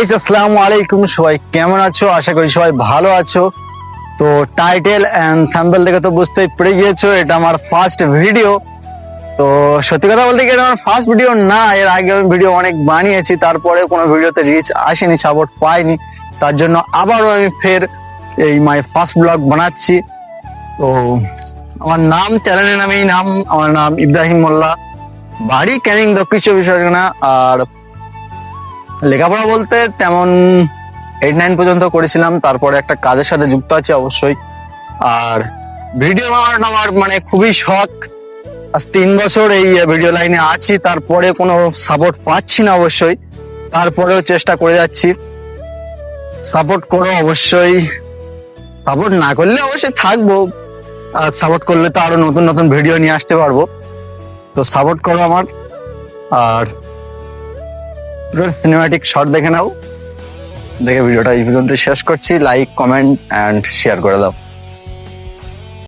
Guys, আসসালামু আলাইকুম। সবাই কেমন আছো? আশা করি সবাই ভালো আছো। তো টাইটেল এন্ড থাম্বনেল দেখে তো বুঝতেই পেরে গিয়েছো এটা আমার ফার্স্ট ভিডিও। তো সত্যি কথা বলতে কি, এটা আমার ফার্স্ট ভিডিও না, এর আগে আমি ভিডিও অনেক বানিয়েছি, তারপরে কোনো ভিডিওতে রিচ আসেনি, সাপোর্ট পাইনি। তার জন্য আবারও আমি ফের এই মাই ফার্স্ট ব্লগ বানাচ্ছি। তো আমার নাম, চ্যানেলের নামেই নাম, আমার নাম ইব্রাহিম মোল্লা, বাড়ি ক্যানিং, দক্ষিণ চব্বিশ পরগনা। আর লেখাপড়া বলতে তেমন 8-9 পর্যন্ত করেছিলাম, তারপরে একটা কাজের সাথে যুক্ত আছি অবশ্যই। আর ভিডিও বানানো আমার মানে খুবই শখ। আজ 3 বছর এই ভিডিও লাইনে আছি, তারপরে কোনো সাপোর্ট পাচ্ছি না অবশ্যই, তারপরেও চেষ্টা করে যাচ্ছি। সাপোর্ট করো অবশ্যই, সাপোর্ট না করলে অবশ্যই থাকবো, আর সাপোর্ট করলে তো আরো নতুন নতুন ভিডিও নিয়ে আসতে পারবো। তো সাপোর্ট করো আমার। আর সিনেমাটিক শট দেখে নাও, দেখে ভিডিওটা এই পর্যন্ত শেষ করছি। লাইক, কমেন্ট এন্ড শেয়ার করে দাও।